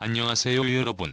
안녕하세요 여러분.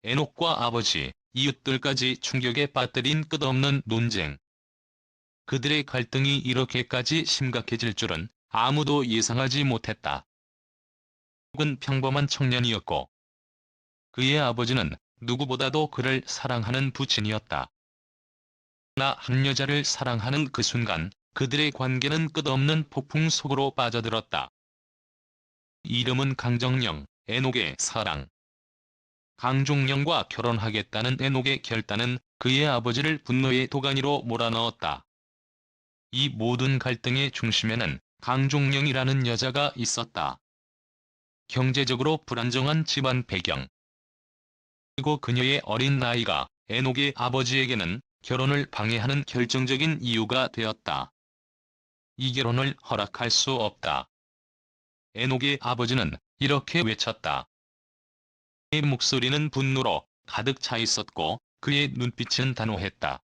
에녹과 아버지, 이웃들까지 충격에 빠뜨린 끝없는 논쟁. 그들의 갈등이 이렇게까지 심각해질 줄은 아무도 예상하지 못했다. 에녹은 평범한 청년이었고 그의 아버지는 누구보다도 그를 사랑하는 부친이었다. 그러나 한 여자를 사랑하는 그 순간 그들의 관계는 끝없는 폭풍 속으로 빠져들었다. 이름은 강정영, 에녹의 사랑. 강종영과 결혼하겠다는 에녹의 결단은 그의 아버지를 분노의 도가니로 몰아넣었다. 이 모든 갈등의 중심에는 강종영이라는 여자가 있었다. 경제적으로 불안정한 집안 배경. 그리고 그녀의 어린 나이가 에녹의 아버지에게는 결혼을 방해하는 결정적인 이유가 되었다. 이 결혼을 허락할 수 없다. 에녹의 아버지는 이렇게 외쳤다. 그의 목소리는 분노로 가득 차 있었고 그의 눈빛은 단호했다.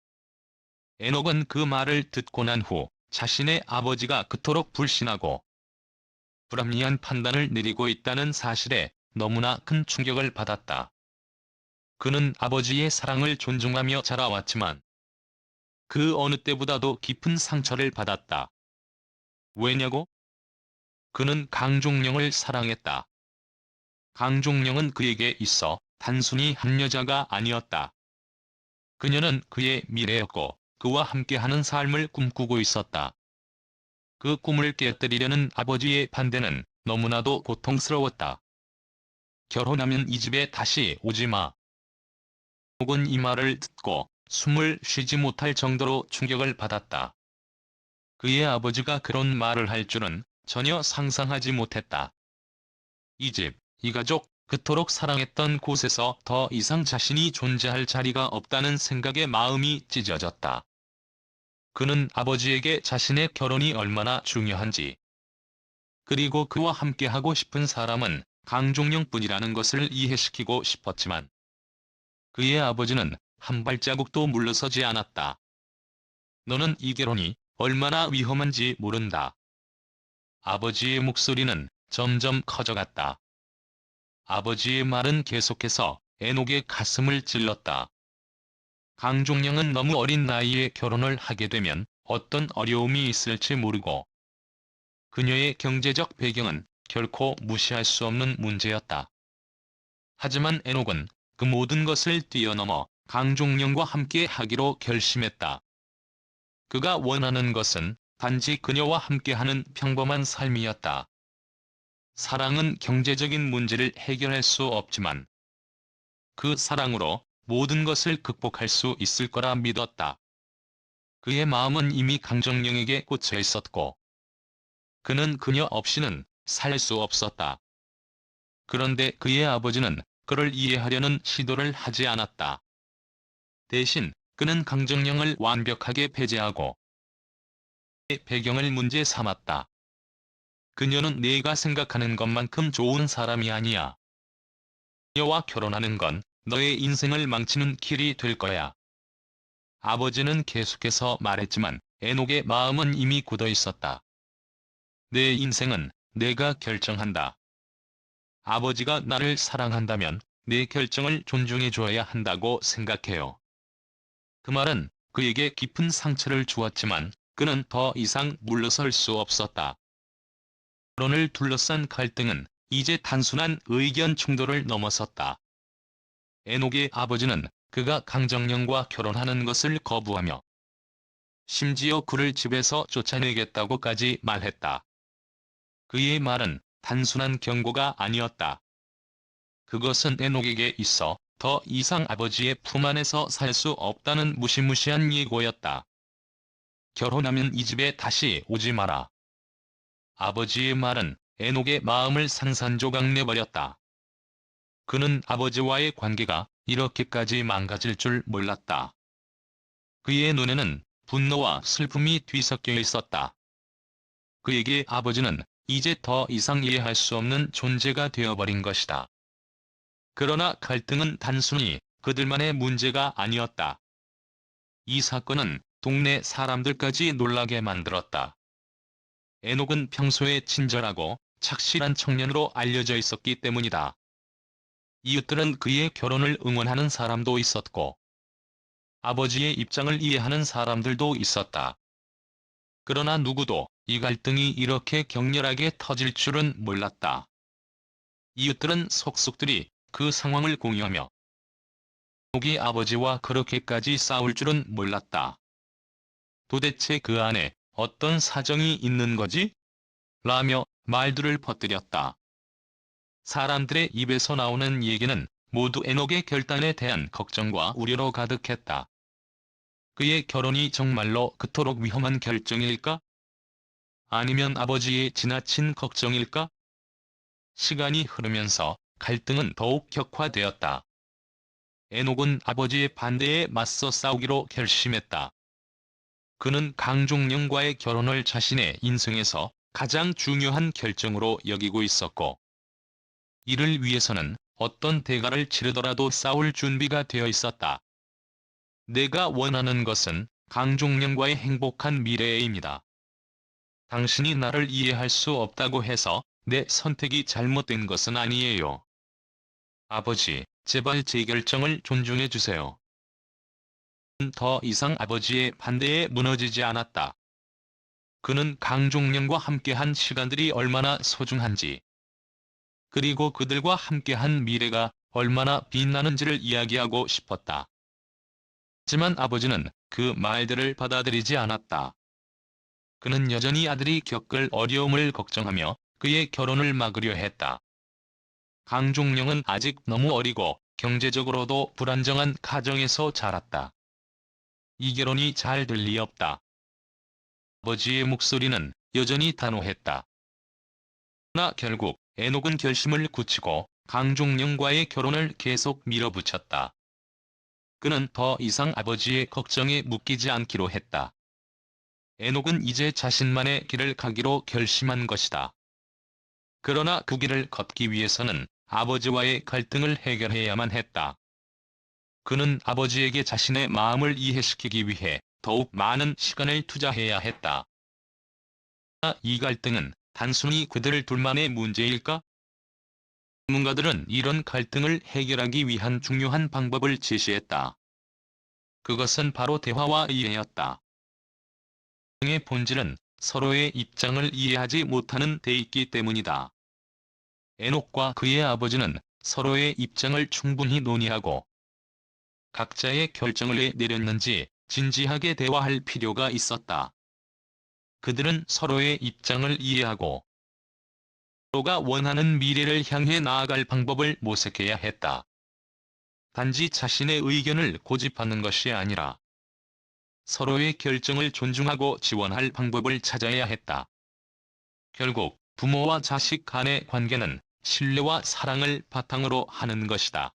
에녹은 그 말을 듣고 난 후 자신의 아버지가 그토록 불신하고 불합리한 판단을 내리고 있다는 사실에 너무나 큰 충격을 받았다. 그는 아버지의 사랑을 존중하며 자라왔지만 그 어느 때보다도 깊은 상처를 받았다. 왜냐고? 그는 강종영을 사랑했다. 강종영은 그에게 있어 단순히 한 여자가 아니었다. 그녀는 그의 미래였고 그와 함께하는 삶을 꿈꾸고 있었다. 그 꿈을 깨뜨리려는 아버지의 반대는 너무나도 고통스러웠다. 결혼하면 이 집에 다시 오지 마. 혹은 이 말을 듣고 숨을 쉬지 못할 정도로 충격을 받았다. 그의 아버지가 그런 말을 할 줄은 전혀 상상하지 못했다. 이 집, 이 가족, 그토록 사랑했던 곳에서 더 이상 자신이 존재할 자리가 없다는 생각에 마음이 찢어졌다. 그는 아버지에게 자신의 결혼이 얼마나 중요한지, 그리고 그와 함께하고 싶은 사람은 강종영뿐이라는 것을 이해시키고 싶었지만 그의 아버지는 한 발자국도 물러서지 않았다. 너는 이 결혼이 얼마나 위험한지 모른다. 아버지의 목소리는 점점 커져갔다. 아버지의 말은 계속해서 에녹의 가슴을 찔렀다. 강종영은 너무 어린 나이에 결혼을 하게 되면 어떤 어려움이 있을지 모르고 그녀의 경제적 배경은 결코 무시할 수 없는 문제였다. 하지만 에녹은 그 모든 것을 뛰어넘어 강종영과 함께 하기로 결심했다. 그가 원하는 것은 단지 그녀와 함께하는 평범한 삶이었다. 사랑은 경제적인 문제를 해결할 수 없지만 그 사랑으로 모든 것을 극복할 수 있을 거라 믿었다. 그의 마음은 이미 강정영에게 꽂혀 있었고 그는 그녀 없이는 살 수 없었다. 그런데 그의 아버지는 그를 이해하려는 시도를 하지 않았다. 대신 그는 강정영을 완벽하게 배제하고 그의 배경을 문제 삼았다. 그녀는 네가 생각하는 것만큼 좋은 사람이 아니야. 그녀와 결혼하는 건 너의 인생을 망치는 길이 될 거야. 아버지는 계속해서 말했지만 에녹의 마음은 이미 굳어 있었다. 내 인생은 내가 결정한다. 아버지가 나를 사랑한다면 내 결정을 존중해줘야 한다고 생각해요. 그 말은 그에게 깊은 상처를 주었지만 그는 더 이상 물러설 수 없었다. 결혼을 둘러싼 갈등은 이제 단순한 의견 충돌을 넘어섰다. 에녹의 아버지는 그가 강정영과 결혼하는 것을 거부하며 심지어 그를 집에서 쫓아내겠다고까지 말했다. 그의 말은 단순한 경고가 아니었다. 그것은 에녹에게 있어 더 이상 아버지의 품 안에서 살 수 없다는 무시무시한 예고였다. 결혼하면 이 집에 다시 오지 마라. 아버지의 말은 에녹의 마음을 산산조각 내버렸다. 그는 아버지와의 관계가 이렇게까지 망가질 줄 몰랐다. 그의 눈에는 분노와 슬픔이 뒤섞여 있었다. 그에게 아버지는 이제 더 이상 이해할 수 없는 존재가 되어버린 것이다. 그러나 갈등은 단순히 그들만의 문제가 아니었다. 이 사건은 동네 사람들까지 놀라게 만들었다. 에녹은 평소에 친절하고 착실한 청년으로 알려져 있었기 때문이다. 이웃들은 그의 결혼을 응원하는 사람도 있었고, 아버지의 입장을 이해하는 사람들도 있었다. 그러나 누구도 이 갈등이 이렇게 격렬하게 터질 줄은 몰랐다. 이웃들은 속속들이 그 상황을 공유하며 옥이 아버지와 그렇게까지 싸울 줄은 몰랐다. 도대체 그 안에 어떤 사정이 있는 거지? 라며 말들을 퍼뜨렸다. 사람들의 입에서 나오는 얘기는 모두 에녹의 결단에 대한 걱정과 우려로 가득했다. 그의 결혼이 정말로 그토록 위험한 결정일까? 아니면 아버지의 지나친 걱정일까? 시간이 흐르면서 갈등은 더욱 격화되었다. 에녹은 아버지의 반대에 맞서 싸우기로 결심했다. 그는 강종령과의 결혼을 자신의 인생에서 가장 중요한 결정으로 여기고 있었고, 이를 위해서는 어떤 대가를 치르더라도 싸울 준비가 되어 있었다. 내가 원하는 것은 강종령과의 행복한 미래입니다. 당신이 나를 이해할 수 없다고 해서 내 선택이 잘못된 것은 아니에요. 아버지, 제발 제 결정을 존중해 주세요. 더 이상 아버지의 반대에 무너지지 않았다. 그는 강종령과 함께한 시간들이 얼마나 소중한지, 그리고 그들과 함께한 미래가 얼마나 빛나는지를 이야기하고 싶었다. 하지만 아버지는 그 말들을 받아들이지 않았다. 그는 여전히 아들이 겪을 어려움을 걱정하며 그의 결혼을 막으려 했다. 강종령은 아직 너무 어리고 경제적으로도 불안정한 가정에서 자랐다. 이 결혼이 잘 될 리 없다. 아버지의 목소리는 여전히 단호했다. 그러나 결국 에녹은 결심을 굳히고 강종령과의 결혼을 계속 밀어붙였다. 그는 더 이상 아버지의 걱정에 묶이지 않기로 했다. 에녹은 이제 자신만의 길을 가기로 결심한 것이다. 그러나 그 길을 걷기 위해서는 아버지와의 갈등을 해결해야만 했다. 그는 아버지에게 자신의 마음을 이해시키기 위해 더욱 많은 시간을 투자해야 했다. 이 갈등은 단순히 그들 둘만의 문제일까? 전문가들은 이런 갈등을 해결하기 위한 중요한 방법을 제시했다. 그것은 바로 대화와 이해였다. 갈등의 본질은 서로의 입장을 이해하지 못하는 데 있기 때문이다. 에녹과 그의 아버지는 서로의 입장을 충분히 논의하고 각자의 결정을 왜 내렸는지 진지하게 대화할 필요가 있었다. 그들은 서로의 입장을 이해하고 서로가 원하는 미래를 향해 나아갈 방법을 모색해야 했다. 단지 자신의 의견을 고집하는 것이 아니라 서로의 결정을 존중하고 지원할 방법을 찾아야 했다. 결국 부모와 자식 간의 관계는 신뢰와 사랑을 바탕으로 하는 것이다.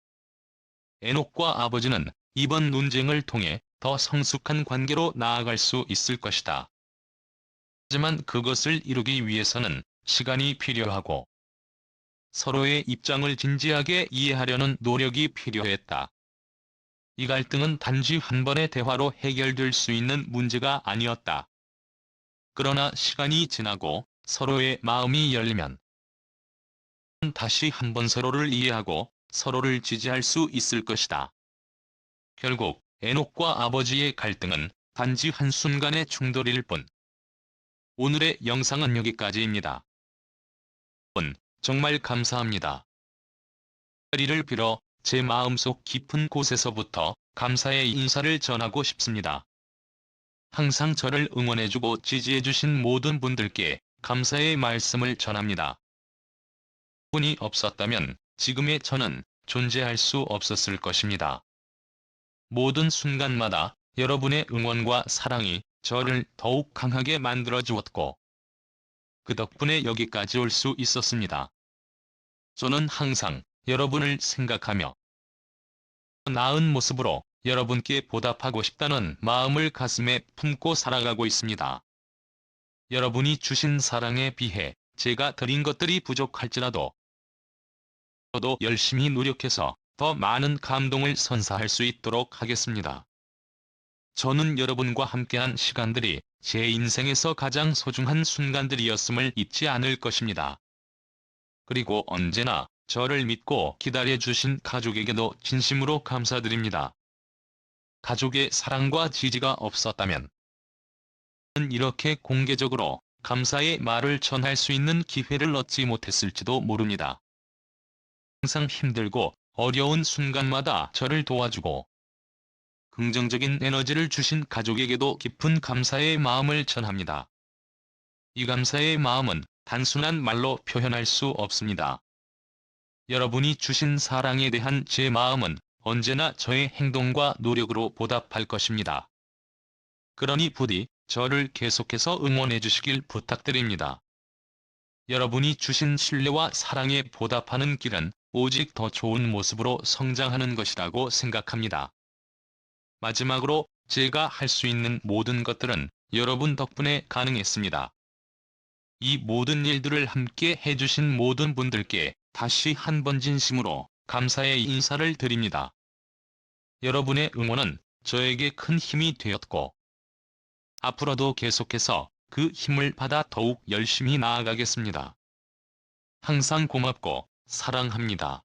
에녹과 아버지는 이번 논쟁을 통해 더 성숙한 관계로 나아갈 수 있을 것이다. 하지만 그것을 이루기 위해서는 시간이 필요하고 서로의 입장을 진지하게 이해하려는 노력이 필요했다. 이 갈등은 단지 한 번의 대화로 해결될 수 있는 문제가 아니었다. 그러나 시간이 지나고 서로의 마음이 열리면 다시 한번 서로를 이해하고 서로를 지지할 수 있을 것이다. 결국 에녹과 아버지의 갈등은 단지 한순간의 충돌일 뿐. 오늘의 영상은 여기까지입니다. 정말 감사합니다. 자리를 빌어 제 마음속 깊은 곳에서부터 감사의 인사를 전하고 싶습니다. 항상 저를 응원해주고 지지해주신 모든 분들께 감사의 말씀을 전합니다. 분이 없었다면 지금의 저는 존재할 수 없었을 것입니다. 모든 순간마다 여러분의 응원과 사랑이 저를 더욱 강하게 만들어 주었고 그 덕분에 여기까지 올 수 있었습니다. 저는 항상 여러분을 생각하며 나은 모습으로 여러분께 보답하고 싶다는 마음을 가슴에 품고 살아가고 있습니다. 여러분이 주신 사랑에 비해 제가 드린 것들이 부족할지라도 저도 열심히 노력해서 더 많은 감동을 선사할 수 있도록 하겠습니다. 저는 여러분과 함께한 시간들이 제 인생에서 가장 소중한 순간들이었음을 잊지 않을 것입니다. 그리고 언제나 저를 믿고 기다려주신 가족에게도 진심으로 감사드립니다. 가족의 사랑과 지지가 없었다면 이렇게 공개적으로 감사의 말을 전할 수 있는 기회를 얻지 못했을지도 모릅니다. 항상 힘들고 어려운 순간마다 저를 도와주고 긍정적인 에너지를 주신 가족에게도 깊은 감사의 마음을 전합니다. 이 감사의 마음은 단순한 말로 표현할 수 없습니다. 여러분이 주신 사랑에 대한 제 마음은 언제나 저의 행동과 노력으로 보답할 것입니다. 그러니 부디 저를 계속해서 응원해 주시길 부탁드립니다. 여러분이 주신 신뢰와 사랑에 보답하는 길은 오직 더 좋은 모습으로 성장하는 것이라고 생각합니다. 마지막으로 제가 할 수 있는 모든 것들은 여러분 덕분에 가능했습니다. 이 모든 일들을 함께 해주신 모든 분들께 다시 한번 진심으로 감사의 인사를 드립니다. 여러분의 응원은 저에게 큰 힘이 되었고 앞으로도 계속해서 그 힘을 받아 더욱 열심히 나아가겠습니다. 항상 고맙고 사랑합니다.